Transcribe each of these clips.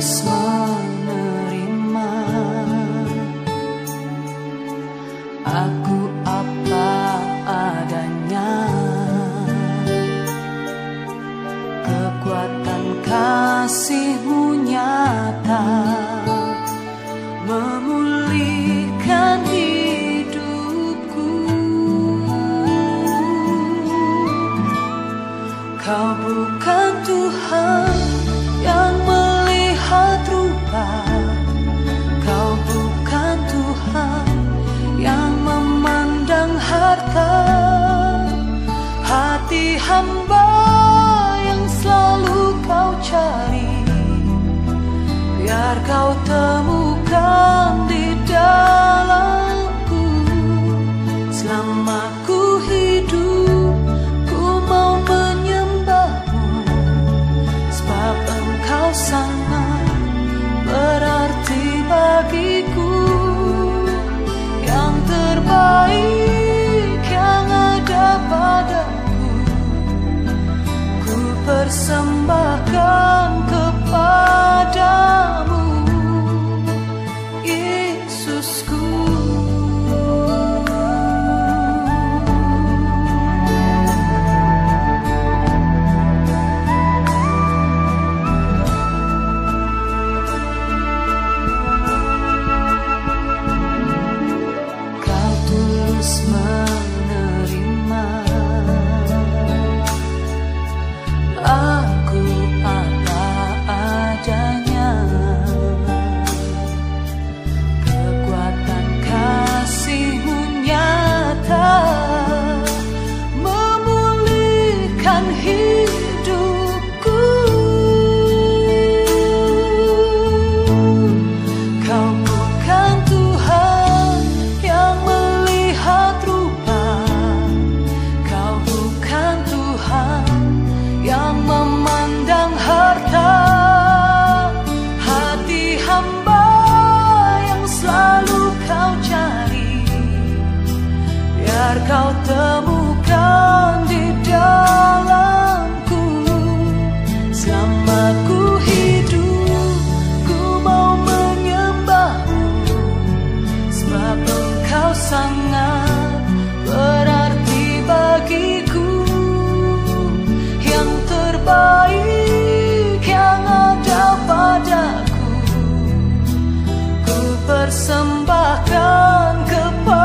tulus menerima aku apa adanya. Kekuatan kasih-Mu nyata memulihkan hidupku. Kau bukan Tuhan yang melihat rupa, Kau bukan Tuhan yang memandang harta. Hati hamba yang selalu Kau cari, biar Kau temukan di dalamku. Selama ku hidup, ku mau menyembah-Mu, sebab Engkau sangat berarti bagiku. Yang terbaik yang ada padaku, ku persembahkan kepadamu, Yesusku. Kau tulus menerima aku apa adanya. Kekuatan kasih-Mu nyata memulihkan hidupku. Kau bukan Tuhan yang melihat rupa, Kau bukan Tuhan yang memandang harta. Hati hamba yang selalu Kau cari, biar Kau temukan di dalamku. Selama ku hidup, ku mau menyembah-Mu, sebab Engkau sangat berarti bagiku. Yang terbaik yang ada padaku, ku persembahkan kepadamu,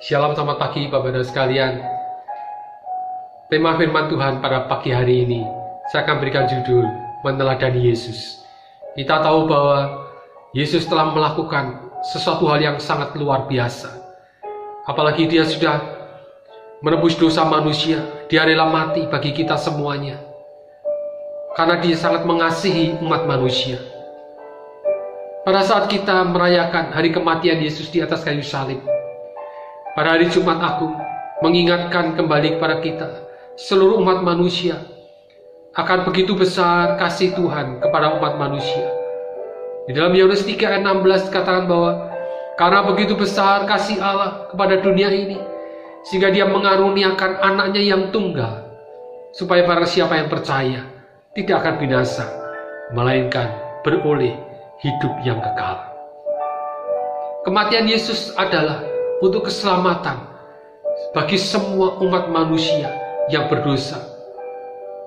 Shalom, selamat pagi Bapak Ibu sekalian. Tema firman Tuhan pada pagi hari ini saya akan berikan judul Meneladani Yesus. Kita tahu bahwa Yesus telah melakukan sesuatu hal yang sangat luar biasa. Apalagi dia sudah menebus dosa manusia, dia rela mati bagi kita semuanya. Karena dia sangat mengasihi umat manusia. Pada saat kita merayakan hari kematian Yesus di atas kayu salib, pada hari Jumat Agung, mengingatkan kembali kepada kita, seluruh umat manusia, akan begitu besar kasih Tuhan kepada umat manusia. Di dalam Yohanes 3 ayat 16 dikatakan bahwa, karena begitu besar kasih Allah kepada dunia ini, sehingga dia mengaruniakan anaknya yang tunggal, supaya barang siapa yang percaya, tidak akan binasa, melainkan beroleh hidup yang kekal. Kematian Yesus adalah untuk keselamatan bagi semua umat manusia yang berdosa.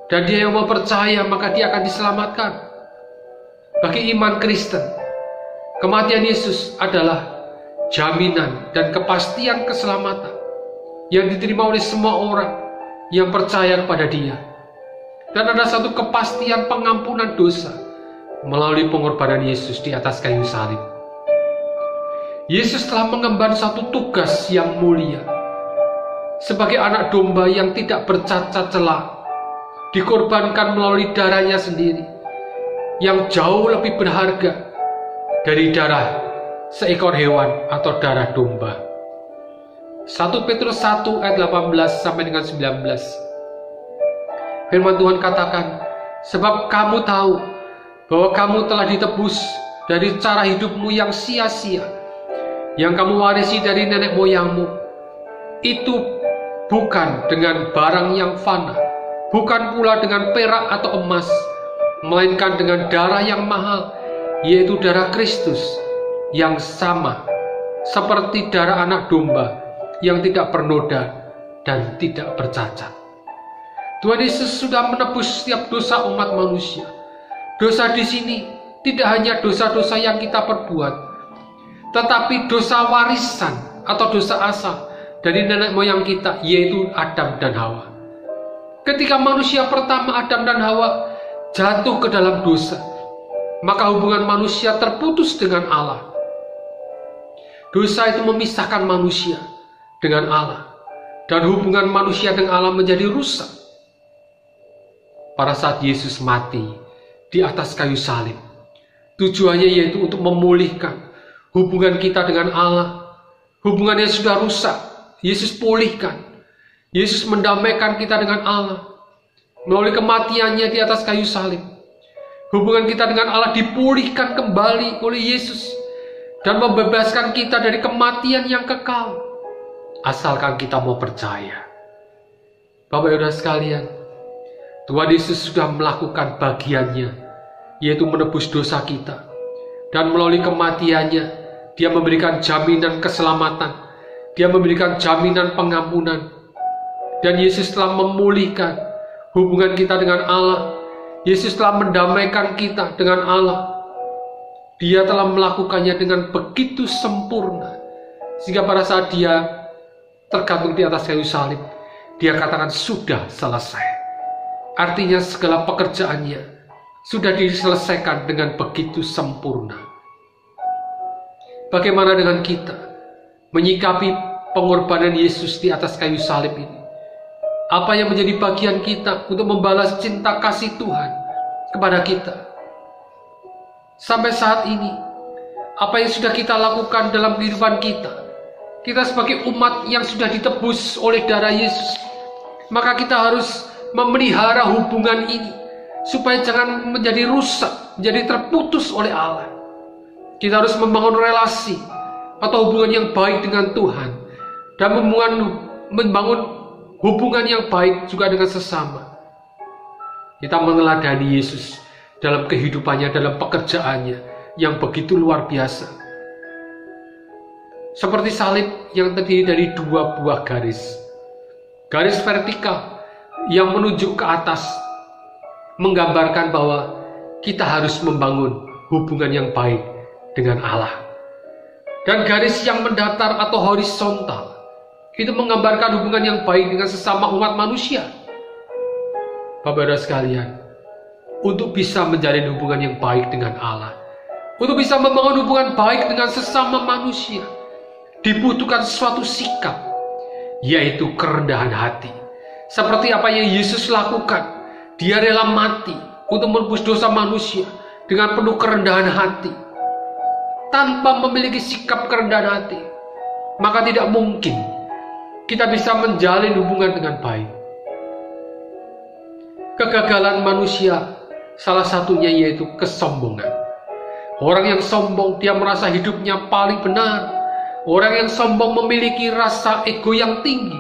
Dan dia yang mau percaya maka dia akan diselamatkan. Bagi iman Kristen, kematian Yesus adalah jaminan dan kepastian keselamatan yang diterima oleh semua orang yang percaya kepada dia. Dan ada satu kepastian pengampunan dosa melalui pengorbanan Yesus di atas kayu salib. Yesus telah mengemban satu tugas yang mulia. Sebagai anak domba yang tidak bercacat celah, dikorbankan melalui darahnya sendiri, yang jauh lebih berharga dari darah seekor hewan atau darah domba. 1 Petrus 1 ayat 18 sampai dengan 19. Firman Tuhan katakan, sebab kamu tahu bahwa kamu telah ditebus dari cara hidupmu yang sia-sia, yang kamu warisi dari nenek moyangmu. Itu bukan dengan barang yang fana, bukan pula dengan perak atau emas, melainkan dengan darah yang mahal, yaitu darah Kristus, yang sama seperti darah anak domba yang tidak bernoda dan tidak bercacat. Tuhan Yesus sudah menebus setiap dosa umat manusia. Dosa di sini tidak hanya dosa-dosa yang kita perbuat, tetapi dosa warisan atau dosa asal dari nenek moyang kita, yaitu Adam dan Hawa. Ketika manusia pertama Adam dan Hawa jatuh ke dalam dosa, maka hubungan manusia terputus dengan Allah. Dosa itu memisahkan manusia dengan Allah, dan hubungan manusia dengan Allah menjadi rusak. Pada saat Yesus mati di atas kayu salib, tujuannya yaitu untuk memulihkan hubungan kita dengan Allah. Hubungan yang sudah rusak, Yesus pulihkan. Yesus mendamaikan kita dengan Allah melalui kematiannya di atas kayu salib. Hubungan kita dengan Allah dipulihkan kembali oleh Yesus dan membebaskan kita dari kematian yang kekal, asalkan kita mau percaya. Bapak Ibu sekalian, Tuhan Yesus sudah melakukan bagiannya, yaitu menebus dosa kita. Dan melalui kematiannya, dia memberikan jaminan keselamatan, dia memberikan jaminan pengampunan. Dan Yesus telah memulihkan hubungan kita dengan Allah. Yesus telah mendamaikan kita dengan Allah. Dia telah melakukannya dengan begitu sempurna, sehingga pada saat dia tergantung di atas kayu salib, dia katakan sudah selesai. Artinya segala pekerjaannya sudah diselesaikan dengan begitu sempurna. Bagaimana dengan kita menyikapi pengorbanan Yesus di atas kayu salib ini? Apa yang menjadi bagian kita untuk membalas cinta kasih Tuhan kepada kita? Sampai saat ini, apa yang sudah kita lakukan dalam kehidupan kita? Kita sebagai umat yang sudah ditebus oleh darah Yesus, maka kita harus memelihara hubungan ini supaya jangan menjadi rusak, menjadi terputus oleh Allah. Kita harus membangun relasi atau hubungan yang baik dengan Tuhan, dan membangun hubungan yang baik juga dengan sesama. Kita meneladani Yesus dalam kehidupannya, dalam pekerjaannya yang begitu luar biasa. Seperti salib yang terdiri dari dua buah garis. Garis vertikal yang menunjuk ke atas, menggambarkan bahwa kita harus membangun hubungan yang baik dengan Allah. Dan garis yang mendatar atau horizontal Itu menggambarkan hubungan yang baik dengan sesama umat manusia. Bapak-Saudara sekalian, untuk bisa menjalin hubungan yang baik dengan Allah, untuk bisa membangun hubungan baik dengan sesama manusia, dibutuhkan suatu sikap, yaitu kerendahan hati. Seperti apa yang Yesus lakukan, Dia rela mati untuk menebus dosa manusia dengan penuh kerendahan hati. Tanpa memiliki sikap kerendahan hati, maka tidak mungkin kita bisa menjalin hubungan dengan baik. Kegagalan manusia salah satunya yaitu kesombongan. Orang yang sombong, dia merasa hidupnya paling benar. Orang yang sombong memiliki rasa ego yang tinggi.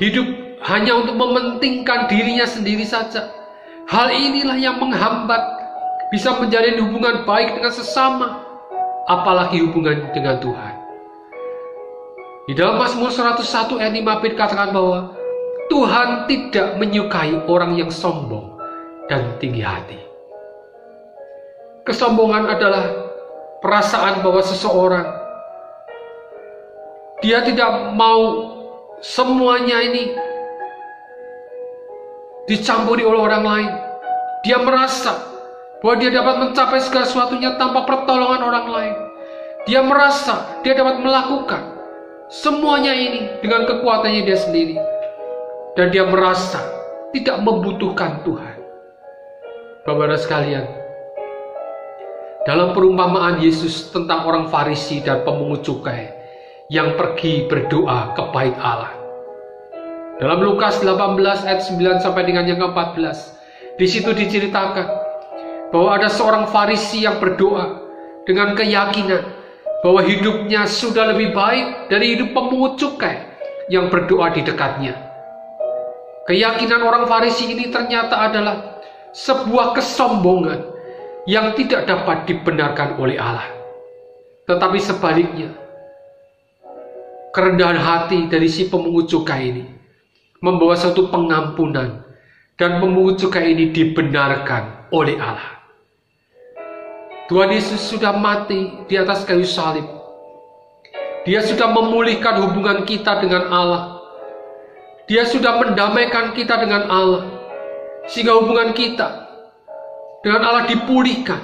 Hidup hanya untuk mementingkan dirinya sendiri saja. Hal inilah yang menghambat bisa menjalin hubungan baik dengan sesama, apalagi hubungan dengan Tuhan. Di dalam Mazmur 101 ayat 5b dikatakan bahwa Tuhan tidak menyukai orang yang sombong dan tinggi hati. Kesombongan adalah perasaan bahwa seseorang, dia tidak mau semuanya ini dicampuri oleh orang lain. Dia merasa bahwa dia dapat mencapai segala sesuatunya tanpa pertolongan orang lain. Dia merasa dia dapat melakukan semuanya ini dengan kekuatannya dia sendiri. Dan dia merasa tidak membutuhkan Tuhan. Bapak-Saudara sekalian, dalam perumpamaan Yesus tentang orang Farisi dan pemungut cukai yang pergi berdoa ke bait Allah, dalam Lukas 18 ayat 9 sampai dengan yang ke-14, di situ diceritakan bahwa ada seorang Farisi yang berdoa dengan keyakinan bahwa hidupnya sudah lebih baik dari hidup pemungut cukai yang berdoa di dekatnya. Keyakinan orang Farisi ini ternyata adalah sebuah kesombongan yang tidak dapat dibenarkan oleh Allah. Tetapi sebaliknya, kerendahan hati dari si pemungut cukai ini membawa suatu pengampunan, dan pemungut cukai ini dibenarkan oleh Allah. Tuhan Yesus sudah mati di atas kayu salib. Dia sudah memulihkan hubungan kita dengan Allah. Dia sudah mendamaikan kita dengan Allah, sehingga hubungan kita dengan Allah dipulihkan.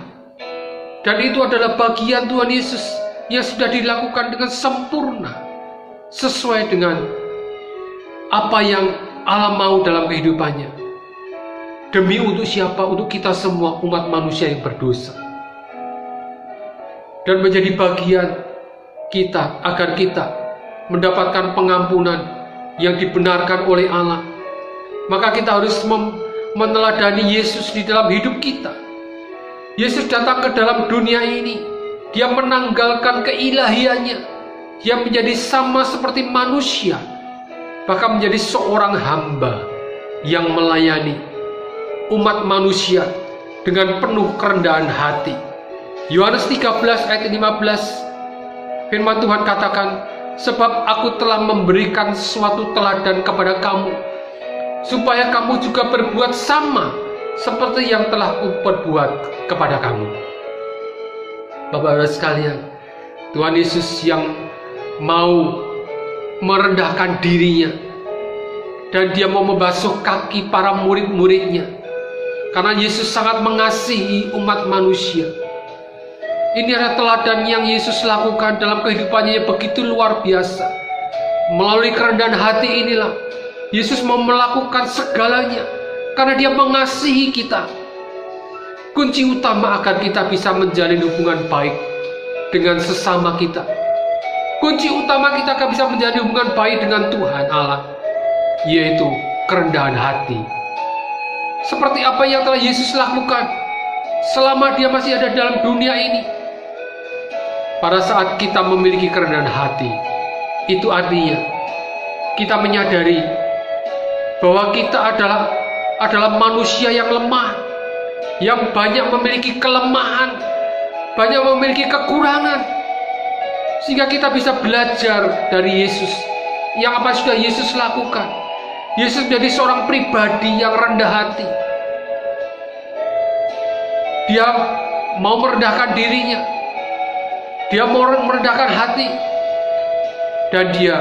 Dan itu adalah bagian Tuhan Yesus yang sudah dilakukan dengan sempurna, sesuai dengan apa yang Allah mau dalam kehidupannya. Demi untuk siapa? Untuk kita semua umat manusia yang berdosa. Dan menjadi bagian kita agar kita mendapatkan pengampunan yang dibenarkan oleh Allah. Maka kita harus meneladani Yesus di dalam hidup kita. Yesus datang ke dalam dunia ini. Dia menanggalkan keilahiannya. Dia menjadi sama seperti manusia, bahkan menjadi seorang hamba yang melayani umat manusia dengan penuh kerendahan hati. Yohanes 13 ayat 15, firman Tuhan katakan, sebab aku telah memberikan suatu teladan kepada kamu, supaya kamu juga berbuat sama seperti yang telah kuperbuat kepada kamu. Bapak-Saudara sekalian, Tuhan Yesus yang mau merendahkan dirinya, dan dia mau membasuh kaki para murid-muridnya, karena Yesus sangat mengasihi umat manusia. Ini adalah teladan yang Yesus lakukan dalam kehidupannya yang begitu luar biasa. Melalui kerendahan hati inilah Yesus mau melakukan segalanya, karena dia mengasihi kita. Kunci utama agar kita bisa menjalin hubungan baik dengan sesama kita, kunci utama kita akan bisa menjalin hubungan baik dengan Tuhan Allah, yaitu kerendahan hati. Seperti apa yang telah Yesus lakukan selama dia masih ada dalam dunia ini. Pada saat kita memiliki kerendahan hati, itu artinya kita menyadari bahwa kita adalah manusia yang lemah, yang banyak memiliki kelemahan, banyak memiliki kekurangan, sehingga kita bisa belajar dari Yesus. Yang apa sudah Yesus lakukan. Yesus menjadi seorang pribadi yang rendah hati. Dia mau merendahkan dirinya, dia mau merendahkan hati, dan dia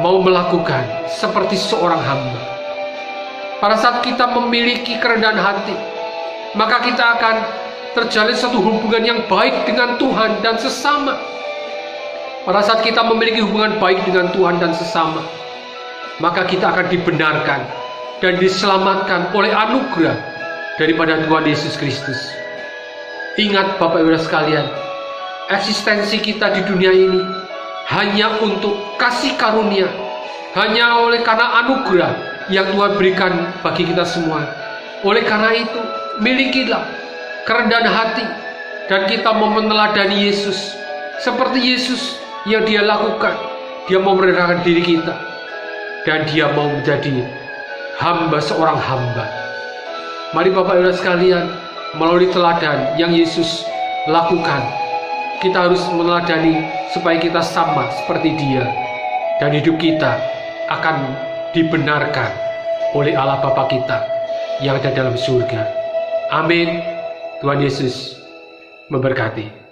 mau melakukan seperti seorang hamba. Pada saat kita memiliki kerendahan hati, maka kita akan terjalin satu hubungan yang baik dengan Tuhan dan sesama. Pada saat kita memiliki hubungan baik dengan Tuhan dan sesama, maka kita akan dibenarkan dan diselamatkan oleh anugerah daripada Tuhan Yesus Kristus. Ingat Bapak Ibu sekalian, eksistensi kita di dunia ini hanya untuk kasih karunia, hanya oleh karena anugerah yang Tuhan berikan bagi kita semua. Oleh karena itu, milikilah kerendahan hati dan kita mau meneladani Yesus seperti Yesus yang Dia lakukan. Dia mau merendahkan diri kita dan Dia mau menjadi hamba, seorang hamba. Mari Bapak Ibu sekalian, melalui teladan yang Yesus lakukan, kita harus meneladani supaya kita sama seperti Dia, dan hidup kita akan dibenarkan oleh Allah Bapa kita yang ada dalam surga. Amin. Tuhan Yesus memberkati.